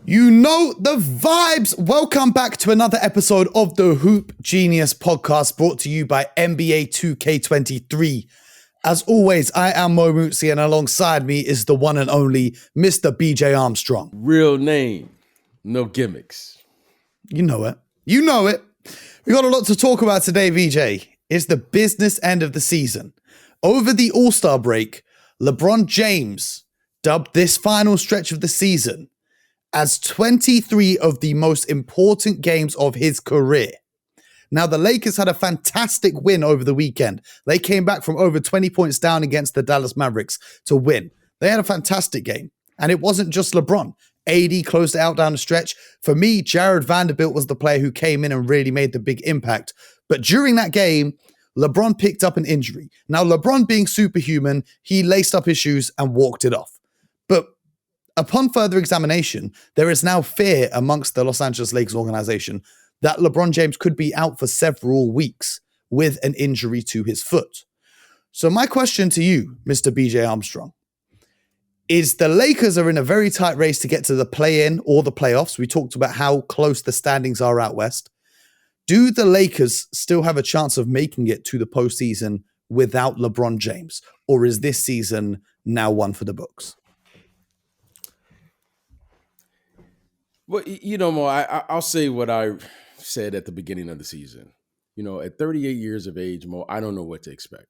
You know the vibes. Welcome back to another episode of the Hoop Genius podcast brought to you by NBA 2K23. As always, I am Mo Mootsie, and alongside me is the one and only Mr. BJ Armstrong. Real name, no gimmicks. You know it. You know it. We got a lot to talk about today, VJ. It's the business end of the season. Over the All-Star break, LeBron James dubbed this final stretch of the season as 23 of the most important games of his career. Now, the Lakers had a fantastic win over the weekend. They came back from over 20 points down against the Dallas Mavericks to win. They had a fantastic game. And it wasn't just LeBron. AD closed it out down the stretch. For me, Jared Vanderbilt was the player who came in and really made the big impact. But during that game, LeBron picked up an injury. Now, LeBron being superhuman, he laced up his shoes and walked it off. But upon further examination, there is now fear amongst the Los Angeles Lakers organization that LeBron James could be out for several weeks with an injury to his foot. So my question to you, Mr. BJ Armstrong, is the Lakers are in a very tight race to get to the play-in or the playoffs. We talked about how close the standings are out west. Do the Lakers still have a chance of making it to the postseason without LeBron James? Or is this season now one for the books? Well, you know, Mo, I'll say what I said at the beginning of the season. You know, at 38 years of age, Mo, I don't know what to expect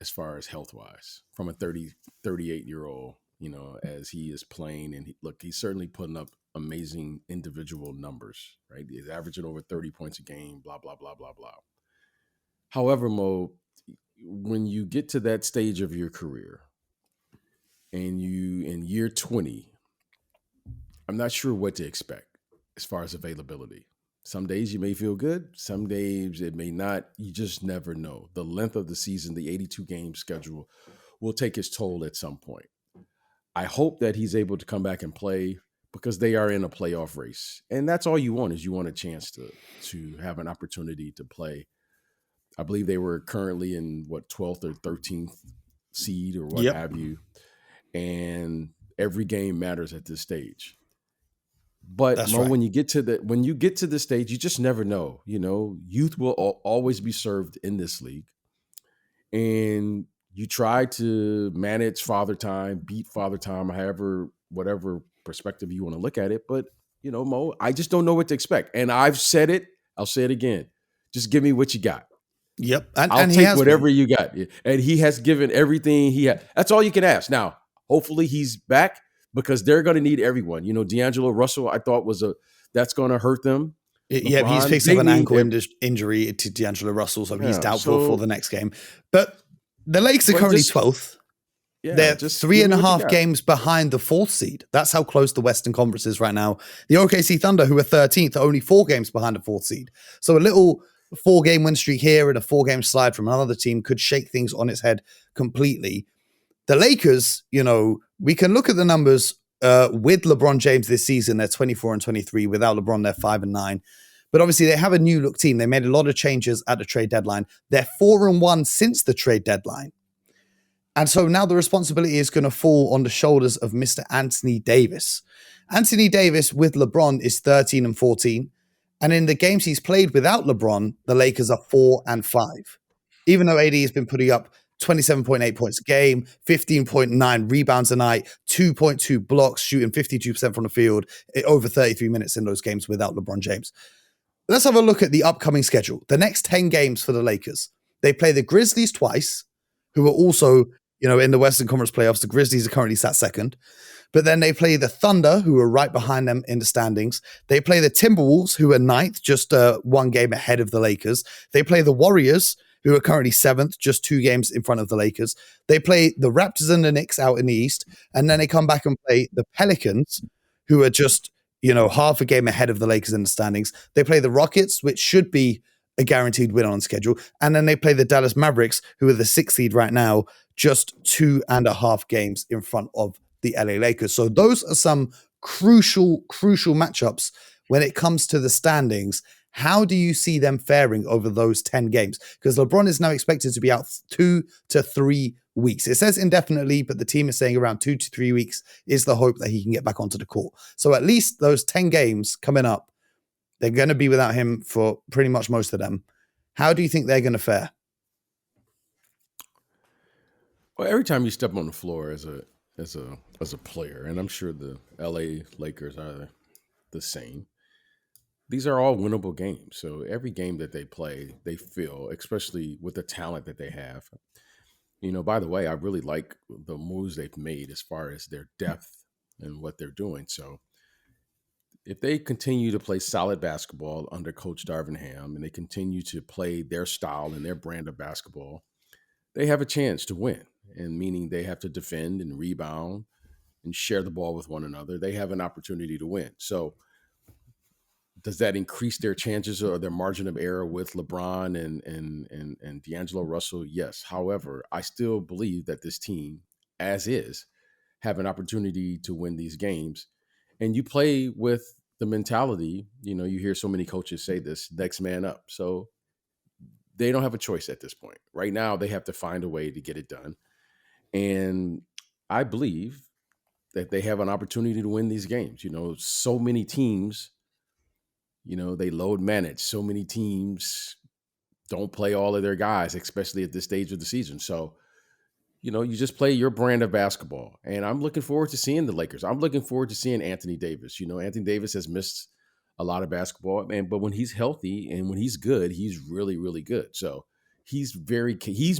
as far as health-wise from a 38-year-old, you know, as he is playing. And he's certainly putting up amazing individual numbers, right? He's averaging over 30 points a game, blah, blah, blah, blah, blah. However, Mo, when you get to that stage of your career and you in year 20, I'm not sure what to expect as far as availability. Some days you may feel good. Some days it may not. You just never know. The length of the season, the 82-game schedule, will take its toll at some point. I hope that he's able to come back and play because they are in a playoff race. And that's all you want is you want a chance to have an opportunity to play. I believe they were currently in, 12th or 13th seed or what have you. And every game matters at this stage. But Mo, right. when you get to the stage, you just never know. You know, youth will always be served in this league, and you try to manage father time, beat father time, whatever perspective you want to look at it. But you know, Mo, I just don't know what to expect. And I've said it. I'll say it again. Just give me what you got. Yep, I'll take whatever you got. And he has given everything he had. That's all you can ask. Now, hopefully, he's back. Because they're going to need everyone. You know, D'Angelo Russell, I thought that's going to hurt them. Yeah, he's picked up an ankle injury to D'Angelo Russell, so he's doubtful for the next game. But the Lakers are currently 12th. They're just 3.5 games behind the 4th seed. That's how close the Western Conference is right now. The OKC Thunder, who are 13th, are only 4 games behind the 4th seed. So a little 4-game win streak here and a 4-game slide from another team could shake things on its head completely. The Lakers, you know, we can look at the numbers with LeBron James this season. They're 24-23. Without LeBron, they're 5-9. But obviously, they have a new look team. They made a lot of changes at the trade deadline. They're 4-1 since the trade deadline. And so now the responsibility is going to fall on the shoulders of Mr. Anthony Davis. Anthony Davis with LeBron is 13-14. And in the games he's played without LeBron, the Lakers are 4-5. Even though AD has been putting up 27.8 points a game, 15.9 rebounds a night, 2.2 blocks, shooting 52% from the field, over 33 minutes in those games without LeBron James. Let's have a look at the upcoming schedule. The next 10 games for the Lakers. They play the Grizzlies twice, who are also, you know, in the Western Conference playoffs. The Grizzlies are currently sat second. But then they play the Thunder, who are right behind them in the standings. They play the Timberwolves, who are ninth, just 1 game ahead of the Lakers. They play the Warriors, who are currently 7th, just 2 games in front of the Lakers. They play the Raptors and the Knicks out in the East, and then they come back and play the Pelicans, who are just, you know, half a game ahead of the Lakers in the standings. They play the Rockets, which should be a guaranteed win on schedule, and then they play the Dallas Mavericks, who are the 6th seed right now, just 2.5 games in front of the LA Lakers. So those are some crucial matchups when it comes to the standings. How do you see them faring over those 10 games? Because LeBron is now expected to be out 2 to 3 weeks. It says indefinitely, but the team is saying around 2 to 3 weeks is the hope that he can get back onto the court. So at least those 10 games coming up, they're going to be without him for pretty much most of them. How do you think they're going to fare? Well, every time you step on the floor as a player, and I'm sure the LA Lakers are the same, these are all winnable games. So every game that they play, they feel, especially with the talent that they have. By the way, I really like the moves they've made as far as their depth and what they're doing. So if they continue to play solid basketball under Coach Darvin Ham and they continue to play their style and their brand of basketball, they have a chance to win. And meaning they have to defend and rebound and share the ball with one another. They have an opportunity to win. So does that increase their chances or their margin of error with LeBron and D'Angelo Russell? Yes. However, I still believe that this team, as is, have an opportunity to win these games. And you play with the mentality, you hear so many coaches say this, next man up. So they don't have a choice at this point. Right now, they have to find a way to get it done. And I believe that they have an opportunity to win these games. So many teams, they load manage. So many teams don't play all of their guys, especially at this stage of the season. So, you just play your brand of basketball. And I'm looking forward to seeing the Lakers. I'm looking forward to seeing Anthony Davis. Anthony Davis has missed a lot of basketball, but when he's healthy and when he's good, he's really, really good. So he's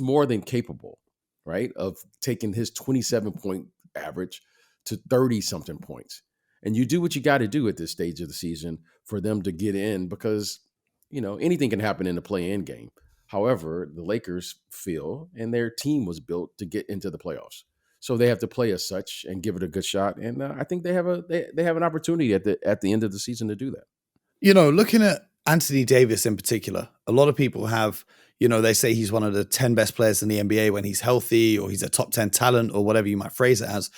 more than capable, right, of taking his 27-point average to 30-something points. And you do what you got to do at this stage of the season for them to get in because, anything can happen in the play-in game. However, the Lakers feel, and their team was built to get into the playoffs. So they have to play as such and give it a good shot. And I think they have an opportunity at the end of the season to do that. Looking at Anthony Davis in particular, a lot of people have, they say he's one of the 10 best players in the NBA when he's healthy, or he's a top 10 talent, or whatever you might phrase it as.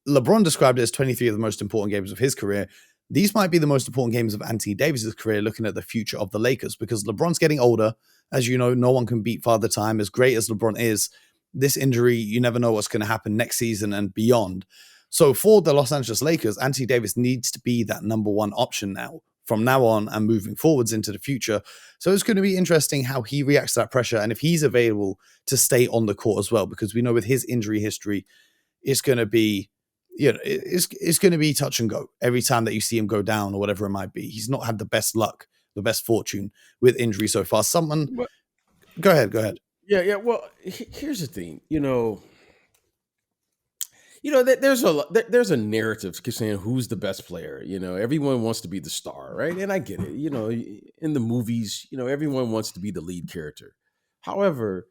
LeBron described it as 23 of the most important games of his career. These might be the most important games of Anthony Davis's career, looking at the future of the Lakers, because LeBron's getting older. As you know, no one can beat Father Time. As great as LeBron is, this injury, you never know what's going to happen next season and beyond. So for the Los Angeles Lakers, Anthony Davis needs to be that number one option now, from now on and moving forwards into the future. So it's going to be interesting how he reacts to that pressure and if he's available to stay on the court as well, because we know with his injury history, it's going to be, it's going to be touch and go every time that you see him go down or whatever it might be. He's not had the best luck, the best fortune with injury so far. Go ahead. Yeah. Well, here's the thing. There's a narrative saying who's the best player. Everyone wants to be the star, right? And I get it. In the movies, everyone wants to be the lead character. However,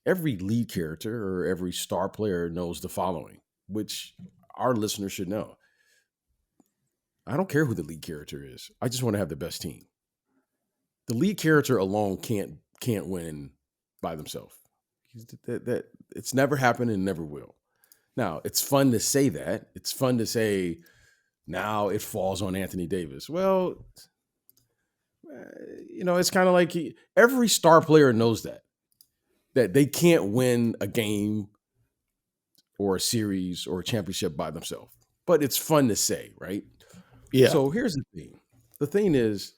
every lead character or every star player knows the following, which our listeners should know. I don't care who the lead character is. I just want to have the best team. The lead character alone can't win by themselves. That it's never happened and never will. Now, it's fun to say that. It's fun to say now it falls on Anthony Davis. Well, it's kind of like every star player knows that they can't win a game or a series or a championship by themselves. But it's fun to say, right? Yeah. So here's the thing. The thing is,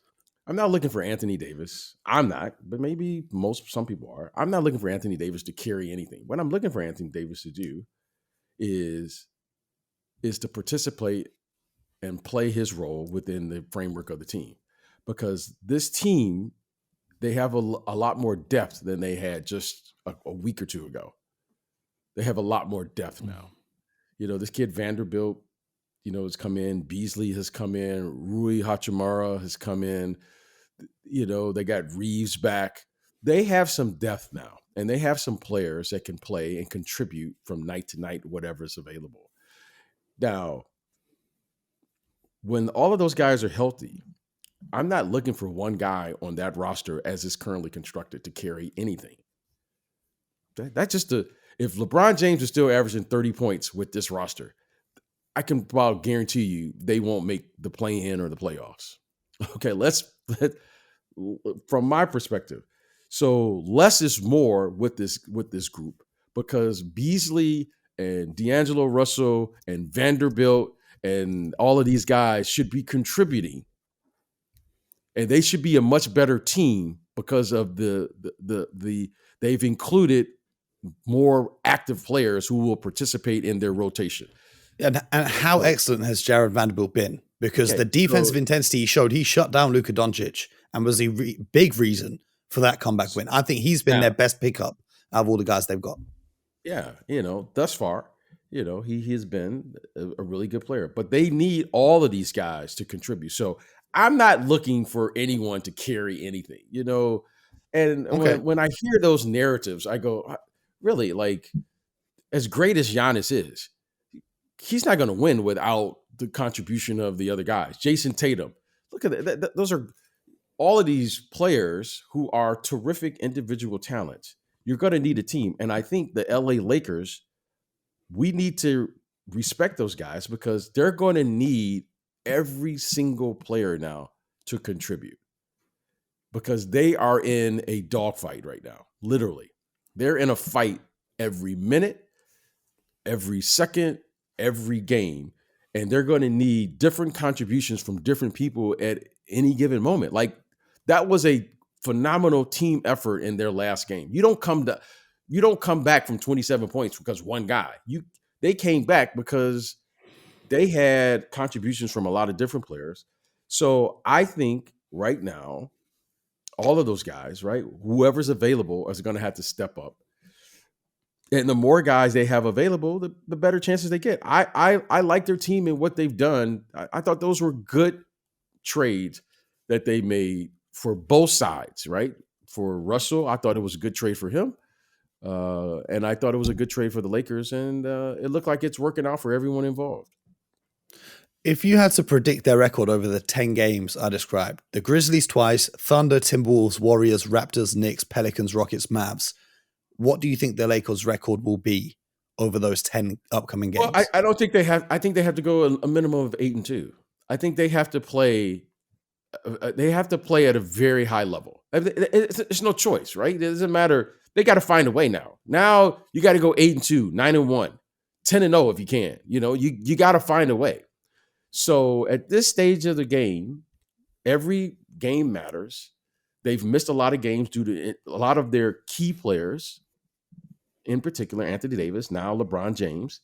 I'm not looking for Anthony Davis. I'm not, but maybe some people are. I'm not looking for Anthony Davis to carry anything. What I'm looking for Anthony Davis to do is to participate and play his role within the framework of the team. Because this team, they have a lot more depth than they had just a week or two ago. They have a lot more depth now. This kid Vanderbilt, has come in. Beasley has come in. Rui Hachimura has come in. They got Reeves back. They have some depth now, and they have some players that can play and contribute from night to night, whatever's available. Now, when all of those guys are healthy, I'm not looking for one guy on that roster as is currently constructed to carry anything. That's just if LeBron James is still averaging 30 points with this roster, I can about guarantee you they won't make the play-in or the playoffs. Okay, from my perspective, So less is more with this group, because Beasley and D'Angelo Russell and Vanderbilt and all of these guys should be contributing, and they should be a much better team because of the they've included more active players who will participate in their rotation. And how excellent has Jared Vanderbilt been? Because the defensive intensity he showed, he shut down Luka Doncic and was a big reason for that comeback win. I think he's been their best pickup out of all the guys they've got. Yeah, thus far, he has been a really good player. But they need all of these guys to contribute. So I'm not looking for anyone to carry anything, And when I hear those narratives, I go, really, like, as great as Giannis is, he's not going to win without the contribution of the other guys. Jason Tatum, look at that. Those are all of these players who are terrific individual talents. You're going to need a team. And I think the LA Lakers, we need to respect those guys because they're going to need every single player now to contribute, because they are in a dogfight right now. Literally, they're in a fight every minute, every second, every game, and they're going to need different contributions from different people at any given moment. Like, that was a phenomenal team effort in their last game. You don't come back from 27 points because one guy. They came back because they had contributions from a lot of different players. So I think right now, all of those guys, right, whoever's available is going to have to step up. And the more guys they have available, the better chances they get. I like their team and what they've done. I thought those were good trades that they made for both sides, right? For Russell, I thought it was a good trade for him. And I thought it was a good trade for the Lakers. And it looked like it's working out for everyone involved. If you had to predict their record over the 10 games I described, the Grizzlies twice, Thunder, Timberwolves, Warriors, Raptors, Knicks, Pelicans, Rockets, Mavs, what do you think the Lakers' record will be over those 10 upcoming games? Well, I don't think they have. I think they have to go a minimum of 8-2. I think they have to play. They have to play at a very high level. It's no choice, right? It doesn't matter. They got to find a way now. Now you got to go 8-2, 9-1, 10-0 if you can. You got to find a way. So at this stage of the game, every game matters. They've missed a lot of games due to a lot of their key players, in particular Anthony Davis, now LeBron James,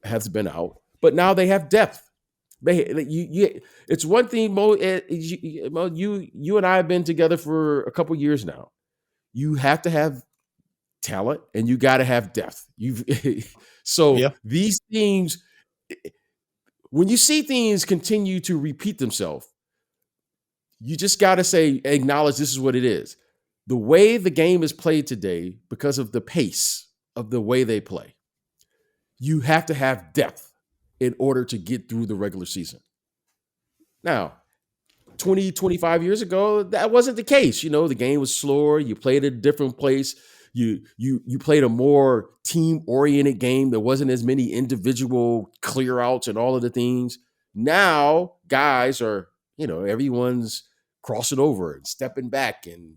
has been out. But now they have depth. It's one thing, Mo. You and I have been together for a couple years now. You have to have talent and you got to have depth. These teams, when you see things continue to repeat themselves, you just got to acknowledge this is what it is. The way the game is played today, because of the pace of the way they play, you have to have depth in order to get through the regular season. Now, 20, 25 years ago, that wasn't the case. The game was slower. You played at a different place. You played a more team-oriented game. There wasn't as many individual clear-outs and all of the things. Now, guys are, everyone's crossing over and stepping back and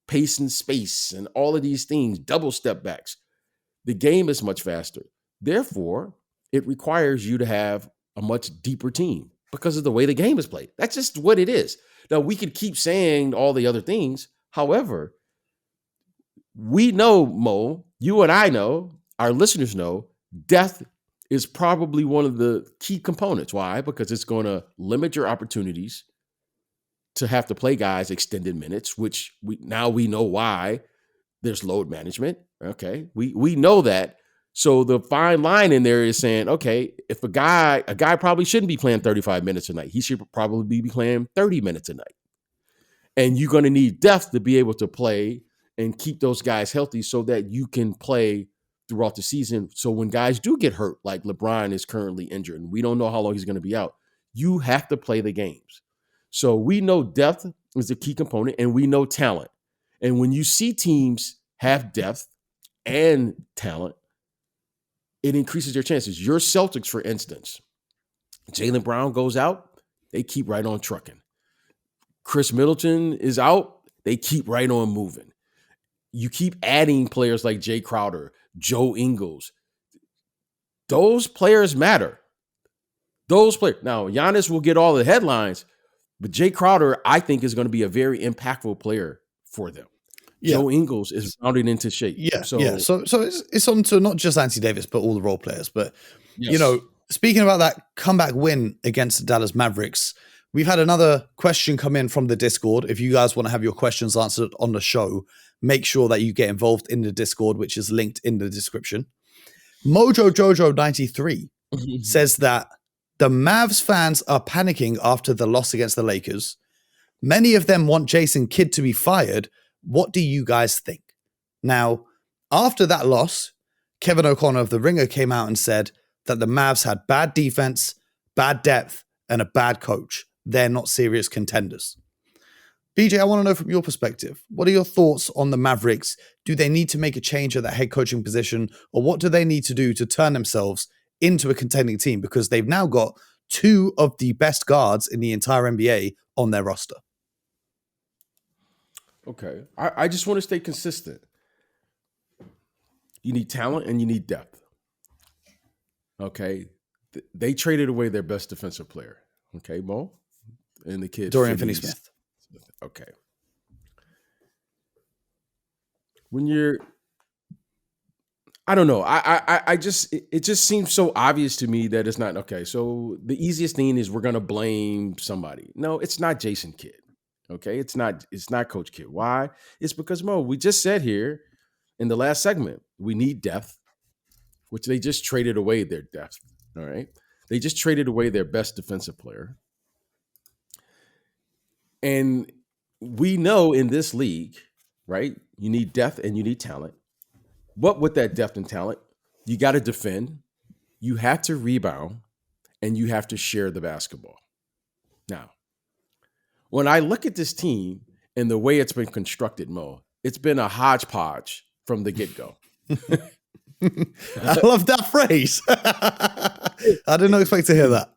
pacing space and all of these things, double step backs. The game is much faster. Therefore, it requires you to have a much deeper team because of the way the game is played. That's just what it is. Now, we could keep saying all the other things. However, we know, Mo, you and I know, our listeners know, depth is probably one of the key components. Why? Because it's going to limit your opportunities to have to play guys extended minutes, which we know why. There's load management. Okay. We know that. So the fine line in there is saying, okay, if a guy probably shouldn't be playing 35 minutes a night. He should probably be playing 30 minutes a night. And you're going to need depth to be able to play and keep those guys healthy so that you can play throughout the season. So when guys do get hurt, like LeBron is currently injured, and we don't know how long he's going to be out, you have to play the games. So we know depth is a key component, and we know talent. And when you see teams have depth and talent, it increases their chances. Your Celtics, for instance, Jaylen Brown goes out, they keep right on trucking. Chris Middleton is out, they keep right on moving. you keep adding players like Jay Crowder, Joe Ingles. Those players matter. Those players. Now, Giannis will get all the headlines, but Jay Crowder, I think, is going to be a very impactful player for them. Yeah. Joe Ingles is rounding into shape. Yeah. So it's on to not just Anthony Davis, but all the role players. But, speaking about that comeback win against the Dallas Mavericks, we've had another question come in from the Discord. If you guys want to have your questions answered on the show, make sure that you get involved in the Discord, which is linked in the description. Mojo Jojo 93 says that the Mavs fans are panicking after the loss against the Lakers. Many of them want Jason Kidd to be fired. What do you guys think? Now, after that loss, Kevin O'Connor of The Ringer came out and said that the Mavs had bad defense, bad depth, and a bad coach. They're not serious contenders. BJ, I want to know from your perspective, what are your thoughts on the Mavericks? Do they need to make a change at that head coaching position, or what do they need to do to turn themselves into a contending team? Because they've now got two of the best guards in the entire NBA on their roster. Okay. I just want to stay consistent. You need talent and you need depth. Okay. They traded away their best defensive player. Okay, Mo? And the kid. Dorian Finney-Smith. Okay. When you're, I don't know. It just seems so obvious to me that it's not okay. So the easiest thing is we're going to blame somebody. No, it's not Jason Kidd. Okay. It's not Coach Kidd. Why? It's because, Mo, we just said here in the last segment, we need depth, which they just traded away their depth. All right. They just traded away their best defensive player. And we know in this league, right, you need depth and you need talent. But with that depth and talent, you got to defend, you have to rebound, and you have to share the basketball. Now, when I look at this team and the way it's been constructed, Mo, it's been a hodgepodge from the get-go. I love that phrase. I didn't expect to hear that.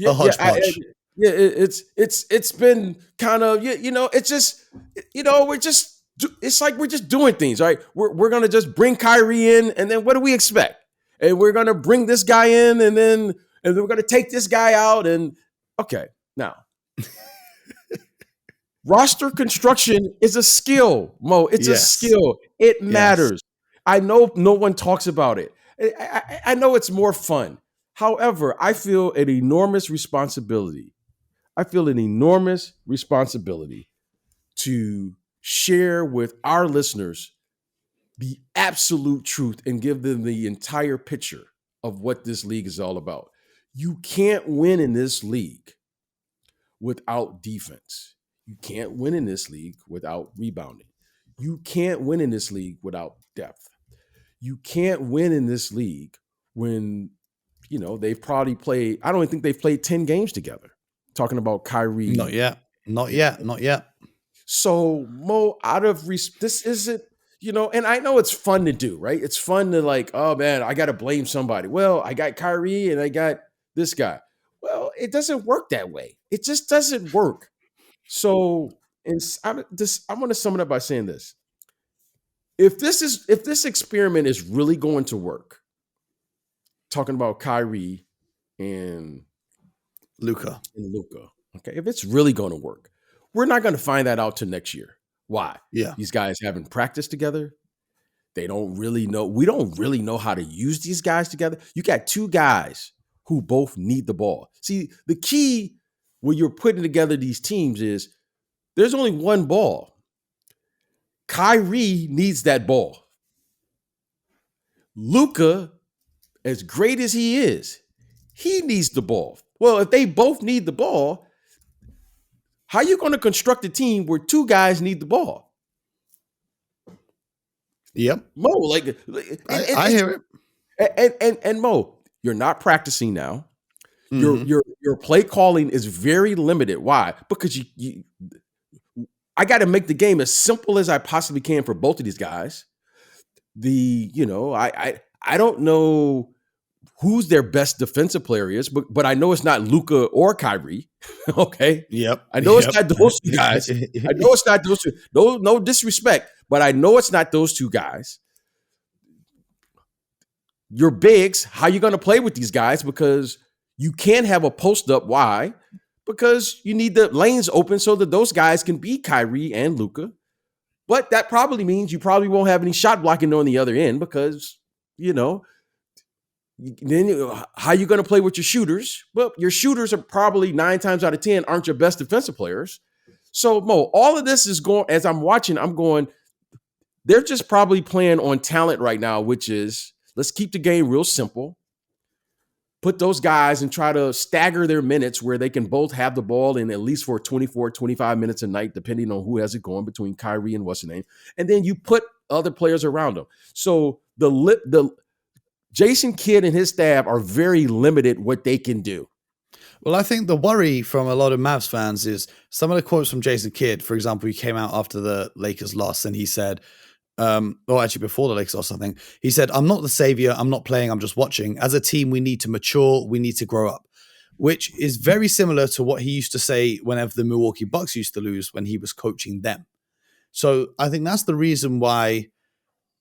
A hodgepodge. It's been kind of, it's just, it's like we're just doing things, right? We're going to just bring Kyrie in, and then what do we expect? And we're going to bring this guy in, and then we're going to take this guy out. And okay, now, roster construction is a skill, Mo. It's a skill. It matters. Yes. I know no one talks about it. I know it's more fun. However, I feel an enormous responsibility. To share with our listeners the absolute truth and give them the entire picture of what this league is all about. You can't win in this league without defense. You can't win in this league without rebounding. You can't win in this league without depth. You can't win in this league when, they've probably played, I don't even think they've played 10 games together. Talking about Kyrie. Not yet. So, Mo, this isn't, and I know it's fun to do, right? It's fun to like, oh man, I got to blame somebody. Well, I got Kyrie and I got this guy. Well, it doesn't work that way. It just doesn't work. So, I'm going to sum it up by saying this. If this experiment is really going to work, talking about Kyrie and Luka. Okay, if it's really going to work, we're not going to find that out till next year. Why? Yeah. These guys haven't practiced together. They don't really know. We don't really know how to use these guys together. You got two guys who both need the ball. See, the key when you're putting together these teams is there's only one ball. Kyrie needs that ball. Luka, as great as he is, he needs the ball. Well, if they both need the ball, how are you going to construct a team where two guys need the ball? Yep. Mo, I hear it. And Mo, you're not practicing now. Mm-hmm. Your play calling is very limited. Why? Because I got to make the game as simple as I possibly can for both of these guys. I don't know who's their best defensive player is, but I know it's not Luka or Kyrie. Okay. Yep. I know it's not those two guys. I know it's not those two. No disrespect, but I know it's not those two guys. Your bigs, how you going to play with these guys? Because you can't have a post up. Why? Because you need the lanes open so that those guys can be Kyrie and Luka. But that probably means you probably won't have any shot blocking on the other end because, then how you going to play with your shooters? Well, your shooters are probably 9 times out of 10 aren't your best defensive players. So, Mo, all of this is going, as I'm watching, I'm going, they're just probably playing on talent right now, which is, let's keep the game real simple. Put those guys and try to stagger their minutes where they can both have the ball in at least for 24, 25 minutes a night, depending on who has it going between Kyrie and what's the name. And then you put other players around them. So the Jason Kidd and his staff are very limited what they can do. Well, I think the worry from a lot of Mavs fans is some of the quotes from Jason Kidd. For example, he came out after the Lakers loss and he said, actually before the Lakers lost, I think, he said, "I'm not the savior. I'm not playing. I'm just watching. As a team, we need to mature. We need to grow up," which is very similar to what he used to say whenever the Milwaukee Bucks used to lose when he was coaching them. So I think that's the reason why,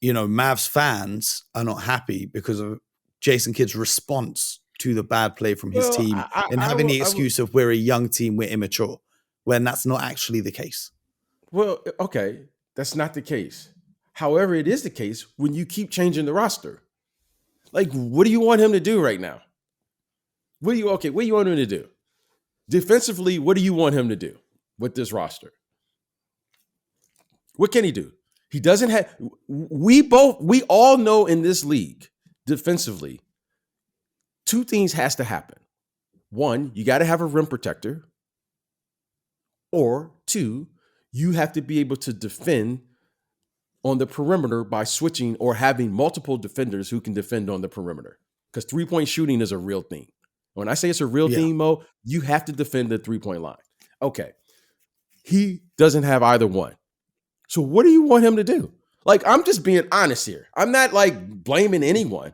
Mavs fans are not happy because of Jason Kidd's response to the bad play from his team and having the excuse of we're a young team, we're immature, when that's not actually the case. Well, okay, that's not the case. However, it is the case when you keep changing the roster. Like, what do you want him to do right now? What do you want him to do? Defensively, what do you want him to do with this roster? What can he do? He doesn't have, we all know in this league, defensively, 2 things has to happen. 1, you got to have a rim protector. Or 2, you have to be able to defend on the perimeter by switching or having multiple defenders who can defend on the perimeter. Because 3-point shooting is a real thing. When I say it's a real thing, Mo, you have to defend the 3-point line. Okay. He doesn't have either one. So what do you want him to do? Like, I'm just being honest here. I'm not like blaming anyone.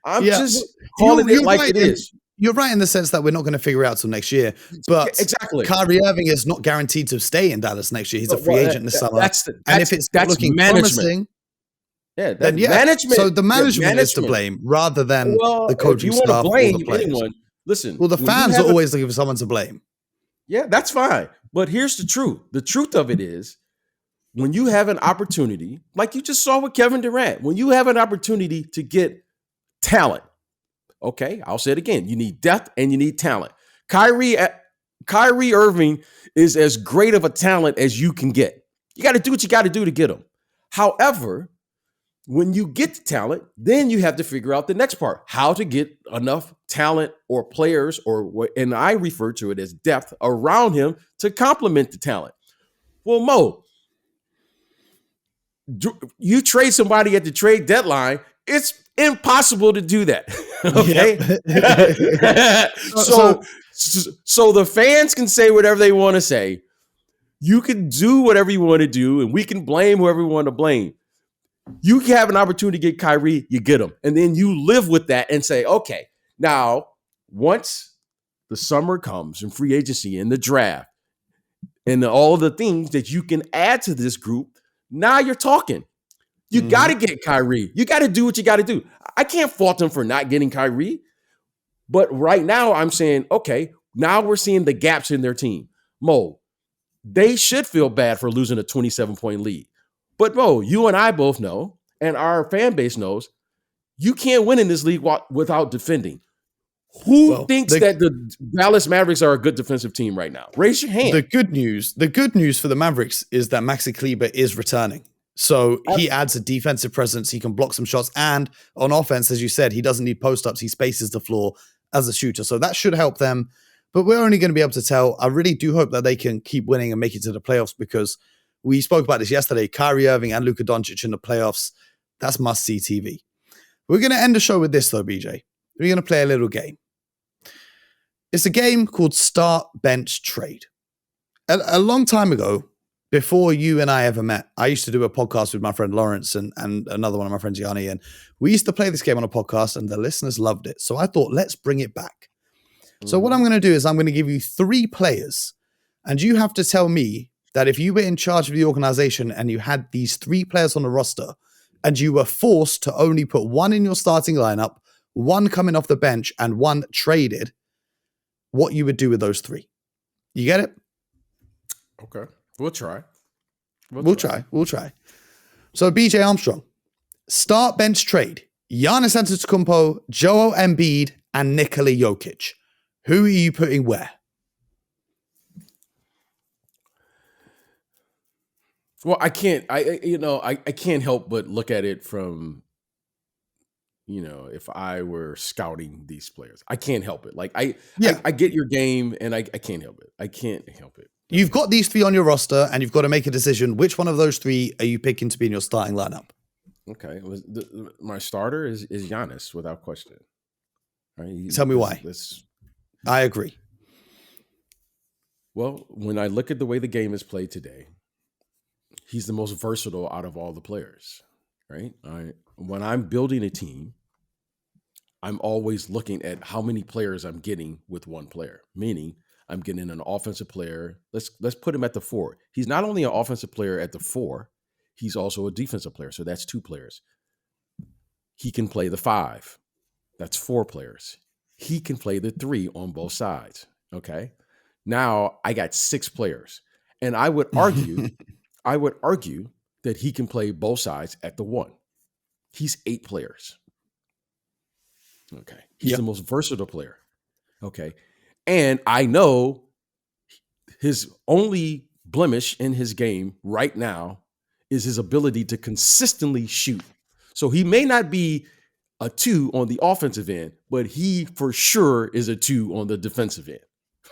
I'm just calling it like it is. You're right in the sense that we're not going to figure it out till next year. But exactly, Kyrie Irving is not guaranteed to stay in Dallas next year. He's a free agent in the summer. And if it's looking promising, management. So the management is to blame rather than the coaching staff or the players. Anyone, listen. Well, the fans are always looking for someone to blame. Yeah, that's fine. But here's the truth. The truth of it is, when you have an opportunity, like you just saw with Kevin Durant, when you have an opportunity to get talent, okay, I'll say it again. You need depth and you need talent. Kyrie Irving is as great of a talent as you can get. You got to do what you got to do to get him. However, when you get the talent, then you have to figure out the next part, how to get enough talent or players, and I refer to it as depth around him to complement the talent. Well, Mo, you trade somebody at the trade deadline, it's impossible to do that. Okay. So the fans can say whatever they want to say. You can do whatever you want to do, and we can blame whoever we want to blame. You have an opportunity to get Kyrie, you get him. And then you live with that and say, okay, now once the summer comes and free agency and the draft and all the things that you can add to this group, now you're talking. You got to get Kyrie. You got to do what you got to do. I can't fault him for not getting Kyrie. But right now I'm saying, okay, now we're seeing the gaps in their team. Mo, they should feel bad for losing a 27-point lead. But Mo, you and I both know, and our fan base knows, you can't win in this league without defending. Who thinks that the Dallas Mavericks are a good defensive team right now? Raise your hand. The good news for the Mavericks is that Maxi Kleber is returning. So he adds a defensive presence. He can block some shots. And on offense, as you said, he doesn't need post-ups. He spaces the floor as a shooter. So that should help them. But we're only going to be able to tell. I really do hope that they can keep winning and make it to the playoffs, because we spoke about this yesterday. Kyrie Irving and Luka Doncic in the playoffs, that's must-see TV. We're going to end the show with this, though, BJ. We're going to play a little game. It's a game called Start, Bench, Trade. A long time ago, before you and I ever met, I used to do a podcast with my friend Lawrence and another one of my friends, Giannis, and we used to play this game on a podcast and the listeners loved it. So I thought, let's bring it back. So what I'm going to do is I'm going to give you 3 players, and you have to tell me that if you were in charge of the organization and you had these 3 players on the roster and you were forced to only put 1 in your starting lineup, 1 coming off the bench, and 1 traded, what you would do with those 3. You get it? Okay. We'll try. We'll try. So BJ Armstrong, start bench trade, Giannis Antetokounmpo, Joel Embiid, and Nikola Jokic. Who are you putting where? Well, I can't help but look at it from, if I were scouting these players, I can't help it. Like I get your game and I can't help it. I can't help it. You've got these 3 on your roster and you've got to make a decision. Which one of those 3 are you picking to be in your starting lineup? Okay. My starter is Giannis without question. Right? Tell me why. I agree. Well, when I look at the way the game is played today, he's the most versatile out of all the players, right? When I'm building a team, I'm always looking at how many players I'm getting with one player, meaning I'm getting an offensive player. Let's put him at the 4. He's not only an offensive player at the 4, he's also a defensive player. So that's 2 players. He can play the 5. That's 4 players. He can play the 3 on both sides. Okay. Now I got 6 players. And I would argue, that he can play both sides at the 1. He's 8 players. Okay. He's the most versatile player. Okay. And I know his only blemish in his game right now is his ability to consistently shoot. So he may not be a 2 on the offensive end, but he for sure is a 2 on the defensive end.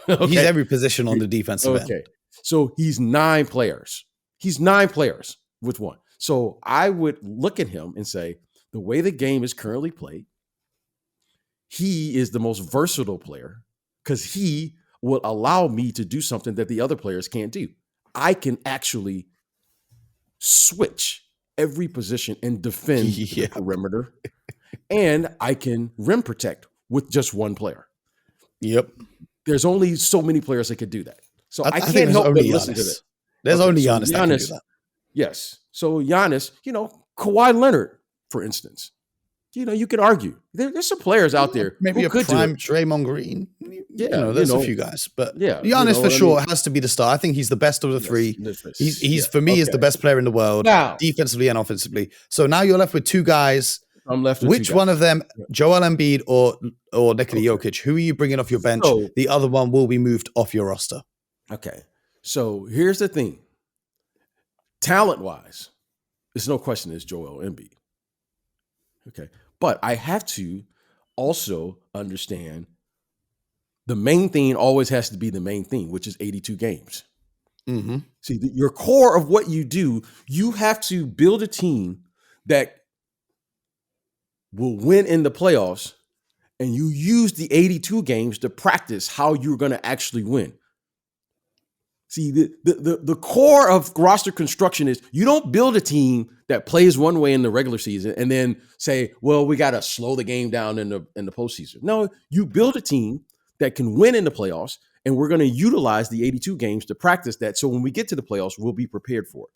Okay? He's every position on the defensive end. Okay. So he's 9 players. He's 9 players with 1. So I would look at him and say, the way the game is currently played, he is the most versatile player because he will allow me to do something that the other players can't do. I can actually switch every position and defend the perimeter, and I can rim protect with just 1 player. Yep. There's only so many players that could do that. So I can't help but listen to that. There's only Giannis that can do that. Yes. So Giannis, Kawhi Leonard, for instance, you could argue there's some players out there. Maybe a prime Draymond Green. There's a few guys, but Giannis for sure has to be the star. I think he's the best of the 3. He's for me is the best player in the world, defensively and offensively. So now you're left with 2 guys. I'm left with Which 2 guys. one of them, Joel Embiid or Nikola Jokic? Who are you bringing off your bench? The other one will be moved off your roster. Okay. So here's the thing. Talent-wise, there's no question it's Joel Embiid. Okay. But I have to also understand the main thing always has to be the main thing, which is 82 games. Mm-hmm. See, your core of what you do, you have to build a team that will win in the playoffs, and you use the 82 games to practice how you're going to actually win. See, the core of roster construction is you don't build a team that plays one way in the regular season and then say, well, we got to slow the game down in the postseason. No, you build a team that can win in the playoffs, and we're going to utilize the 82 games to practice that. So when we get to the playoffs, we'll be prepared for it.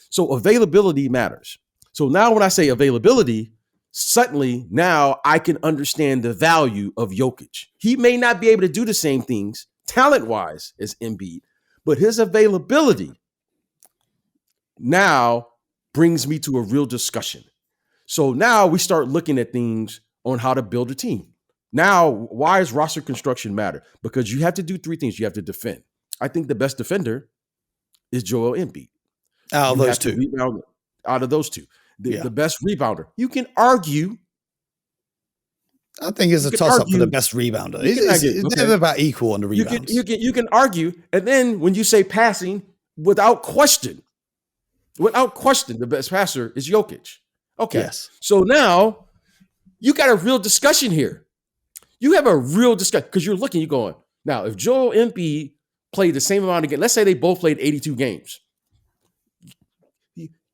So availability matters. So now when I say availability, suddenly now I can understand the value of Jokic. He may not be able to do the same things talent-wise as Embiid, but his availability now brings me to a real discussion. So now we start looking at things on how to build a team. Now, why does roster construction matter? Because you have to do 3 things. You have to defend. I think the best defender is Joel Embiid. Out of those 2. Out of those 2. The best rebounder. You can argue. I think it's a toss-up for the best rebounder. It's never about equal on the rebounds. You can argue, and then when you say passing, without question, the best passer is Jokic. Okay, yes. So now you got a real discussion here. You have a real discussion because you're going, now if Joel Embiid played the same amount of games, let's say they both played 82 games.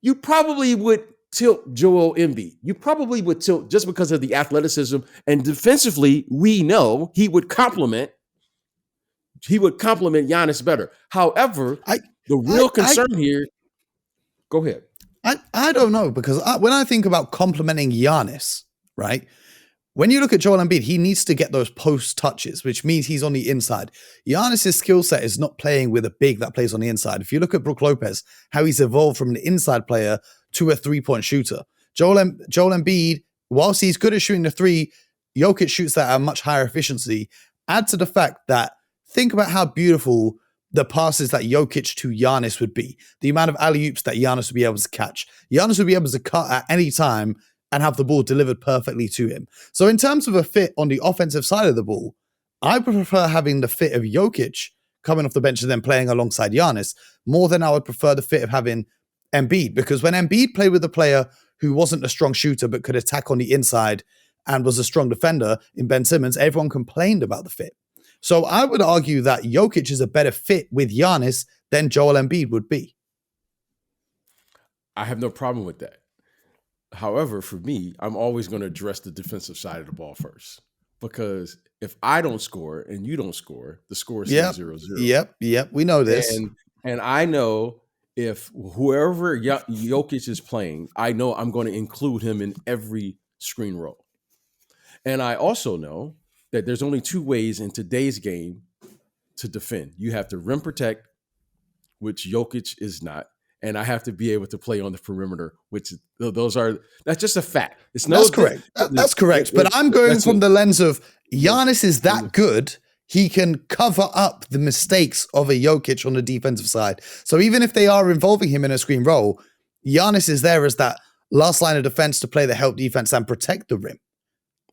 you probably would tilt Joel Embiid. You probably would tilt just because of the athleticism, and defensively, we know he would complement Giannis better. However, the real concern here. Go ahead. I don't know, because when I think about complimenting Giannis, right? When you look at Joel Embiid, he needs to get those post touches, which means he's on the inside. Giannis' skill set is not playing with a big that plays on the inside. If you look at Brook Lopez, how he's evolved from an inside player to a three-point shooter. Joel Embiid, whilst he's good at shooting the three, Jokic shoots that at a much higher efficiency. Add to the fact that, think about how beautiful the passes that Jokic to Giannis would be. The amount of alley-oops that Giannis would be able to catch. Giannis would be able to cut at any time and have the ball delivered perfectly to him. So in terms of a fit on the offensive side of the ball, I prefer having the fit of Jokic coming off the bench and then playing alongside Giannis more than I would prefer the fit of having Embiid. Because when Embiid played with a player who wasn't a strong shooter but could attack on the inside and was a strong defender in Ben Simmons, everyone complained about the fit. So I would argue that Jokic is a better fit with Giannis than Joel Embiid would be. I have no problem with that. However, for me, I'm always going to address the defensive side of the ball first. Because if I don't score and you don't score, the score is 0-0. Yep. We know this. And I know if whoever Jokic is playing, I know I'm going to include him in every screen roll. And I also know that there's only two ways in today's game to defend. You have to rim protect, which Jokic is not. And I have to be able to play on the perimeter, which that's just a fact. That's correct. That's correct. But I'm going from the lens of Giannis is that good, he can cover up the mistakes of a Jokic on the defensive side. So even if they are involving him in a screen roll, Giannis is there as that last line of defense to play the help defense and protect the rim.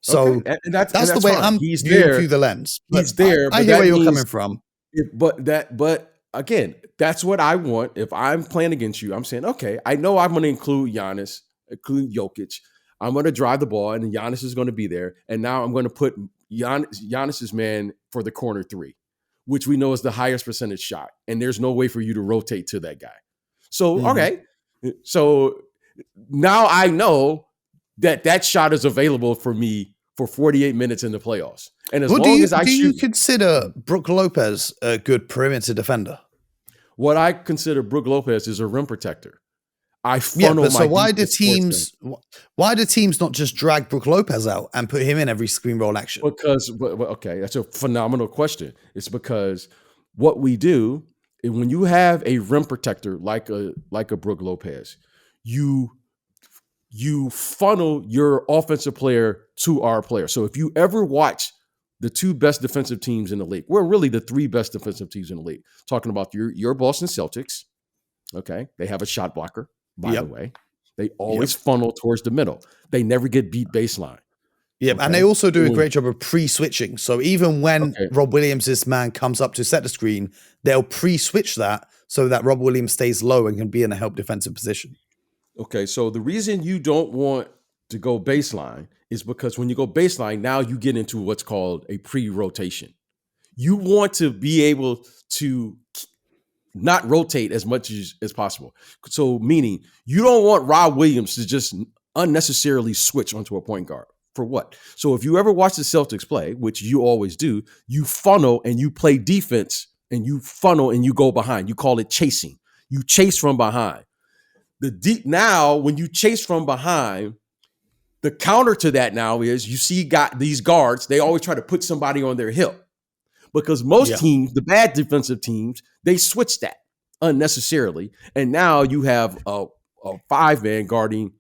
So that's the way I'm viewing through the lens. He's there. I hear where you're coming from. But again, that's what I want. If I'm playing against you, I'm saying, okay, I know I'm going to include Giannis, include Jokic. I'm going to drive the ball, and Giannis is going to be there. And now I'm going to put Giannis's man for the corner three, which we know is the highest percentage shot. And there's no way for you to rotate to that guy. So, okay. So now I know that shot is available for me for 48 minutes in the playoffs. And as long as I shoot. Do you consider Brook Lopez a good perimeter defender? What I consider Brook Lopez is a rim protector. I funnel so why do teams not just drag Brook Lopez out and put him in every screen roll action? Because, okay, that's a phenomenal question. It's because what we do, when you have a rim protector like a Brook Lopez, you funnel your offensive player to our player. So if you ever watch the two best defensive teams in the league, we're really the three best defensive teams in the league. Talking about your Boston Celtics, okay? They have a shot blocker, by the way. They always funnel towards the middle. They never get beat baseline. Yeah, okay? And they also do a great job of pre-switching. So even when Rob Williams' man comes up to set the screen, they'll pre-switch that so that Rob Williams stays low and can be in a help defensive position. Okay, so the reason you don't want to go baseline is because when you go baseline, now you get into what's called a pre-rotation. You want to be able to not rotate as much as possible. So meaning you don't want Rob Williams to just unnecessarily switch onto a point guard. For what? So if you ever watch the Celtics play, which you always do, you funnel and you play defense and you funnel and you go behind. You call it chasing. You chase from behind. Now, when you chase from behind, the counter to that now is you see these guards, they always try to put somebody on their hip. Because most teams, the bad defensive teams, they switch that unnecessarily. And now you have a five-man guarding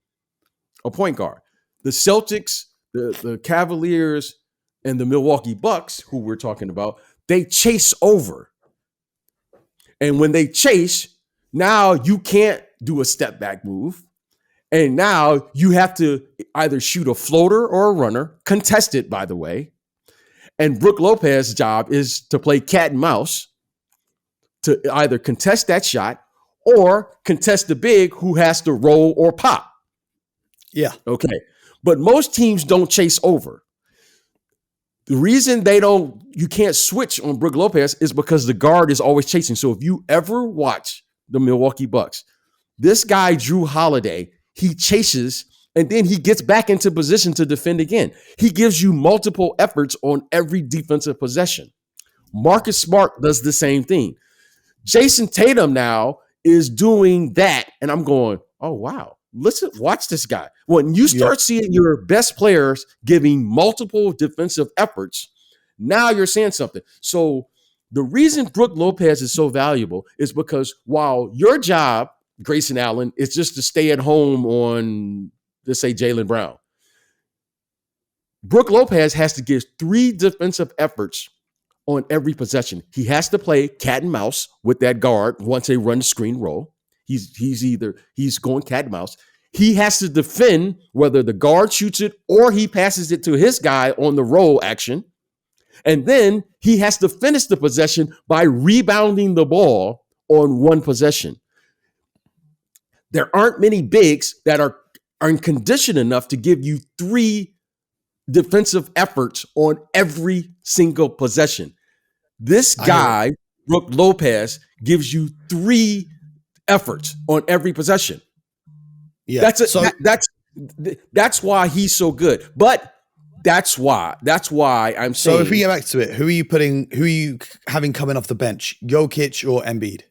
a point guard. The Celtics, the Cavaliers, and the Milwaukee Bucks, who we're talking about, they chase over. And when they chase, now you can't do a step back move. And now you have to either shoot a floater or a runner, contested, by the way. And Brook Lopez's job is to play cat and mouse to either contest that shot or contest the big who has to roll or pop. Yeah. Okay. But most teams don't chase over. The reason you can't switch on Brook Lopez is because the guard is always chasing. So if you ever watch the Milwaukee Bucks, This guy, Drew Holiday, he chases and then he gets back into position to defend again. He gives you multiple efforts on every defensive possession. Marcus Smart does the same thing. Jason Tatum now is doing that. And I'm going, oh, wow. Listen, watch this guy. When you start seeing your best players giving multiple defensive efforts, now you're saying something. So the reason Brook Lopez is so valuable is because while your job, Grayson Allen, is just to stay at home on, let's say, Jaylen Brown, Brook Lopez has to give 3 defensive efforts on every possession. He has to play cat and mouse with that guard once they run the screen roll. He's going cat and mouse. He has to defend whether the guard shoots it or he passes it to his guy on the roll action. And then he has to finish the possession by rebounding the ball on one possession. There aren't many bigs that are in condition enough to give you 3 defensive efforts on every single possession. This guy, Brook Lopez, gives you 3 efforts on every possession. Yeah, that's why he's so good. But that's why I'm saying. So if we get back to it, who are you having coming off the bench? Jokic or Embiid?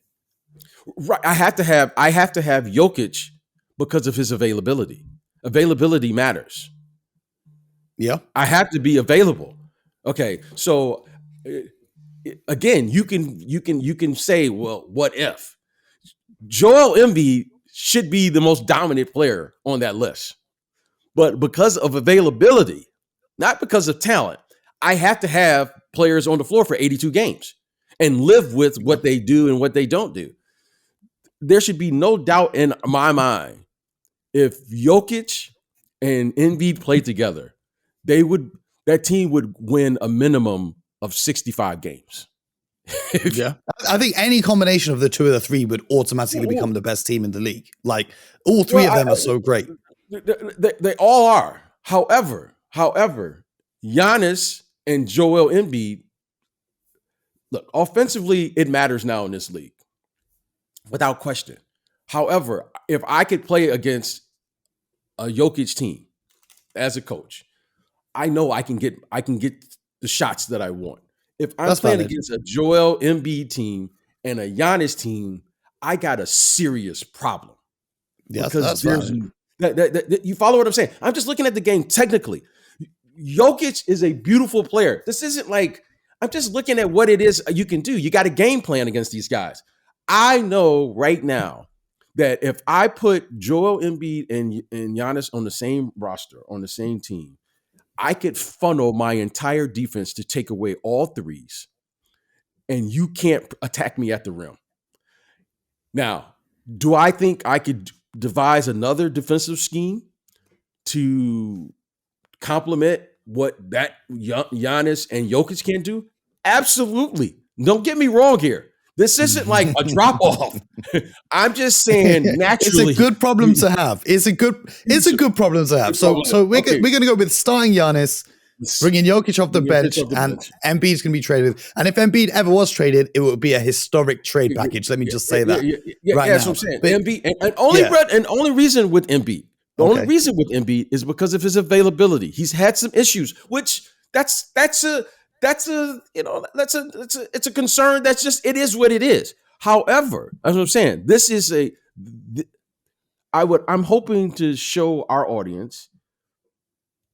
Right, I have to have Jokic because of his availability. Availability matters. Yeah, I have to be available. Okay, so again, you can say, well, what if? Joel Embiid should be the most dominant player on that list. But because of availability, not because of talent, I have to have players on the floor for 82 games and live with what they do and what they don't do. There should be no doubt in my mind, if Jokic and Embiid played together, that team would win a minimum of 65 games. Yeah, I think any combination of the 2 or the 3 would automatically become the best team in the league. Like all 3 of them are so great. They all are. However, Giannis and Joel Embiid, look, offensively, it matters now in this league, without question. However, if I could play against a Jokic team as a coach, I know I can get the shots that I want. If I'm playing against a Joel Embiid team and a Giannis team, I got a serious problem. Yeah, because you follow what I'm saying? I'm just looking at the game technically. Jokic is a beautiful player. This isn't like, I'm just looking at what it is you can do. You got a game plan against these guys. I know right now that if I put Joel Embiid and Giannis on the same roster, on the same team, I could funnel my entire defense to take away all threes, and you can't attack me at the rim. Now, do I think I could devise another defensive scheme to complement what that Giannis and Jokic can do? Absolutely. Don't get me wrong here. This isn't like a drop off. I'm just saying naturally. It's a good problem to have. It's a good problem to have. So we're going to go with starting Giannis, bringing Jokic off the bench, and Embiid's going to be traded. And if Embiid ever was traded, it would be a historic trade package. Let me just say that. That's what I'm saying. But Embiid, and only reason with Embiid, only reason with Embiid is because of his availability. He's had some issues, which it's a concern. That's just, it is what it is. However, as I'm saying, this is I'm hoping to show our audience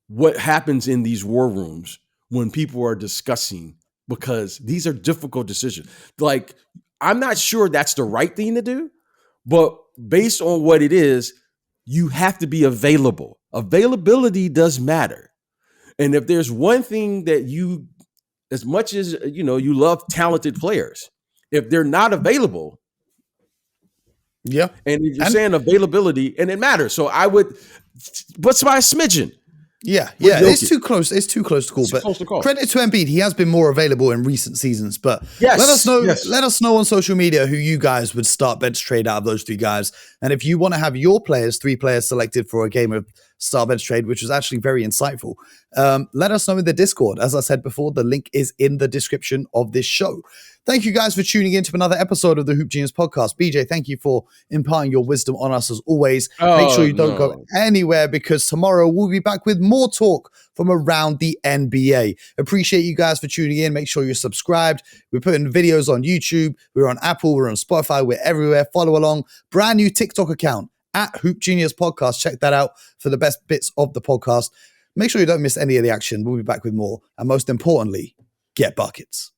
what happens in these war rooms when people are discussing, because these are difficult decisions. Like, I'm not sure that's the right thing to do, but based on what it is, you have to be available. Availability does matter. And if there's one thing that you, as much as you love talented players, if they're not available, and you're saying availability, and it matters. So I would, but by a smidgen. Yeah, it's too close. It's too close to call. Credit to Embiid, he has been more available in recent seasons. But let us know. Yes. Let us know on social media who you guys would start bench trade out of those 3 guys. And if you want to have your 3 players selected for a game of Starbench trade, which was actually very insightful. Let us know in the Discord. As I said before, the link is in the description of this show. Thank you guys for tuning in to another episode of the Hoop Genius podcast. BJ, thank you for imparting your wisdom on us as always. Make sure you don't go anywhere, because tomorrow we'll be back with more talk from around the NBA. Appreciate you guys for tuning in. Make sure you're subscribed. We're putting videos on YouTube. We're on Apple. We're on Spotify. We're everywhere. Follow along. Brand new TikTok account at Hoop Genius Podcast. Check that out for the best bits of the podcast. Make sure you don't miss any of the action. We'll be back with more. And most importantly, get buckets.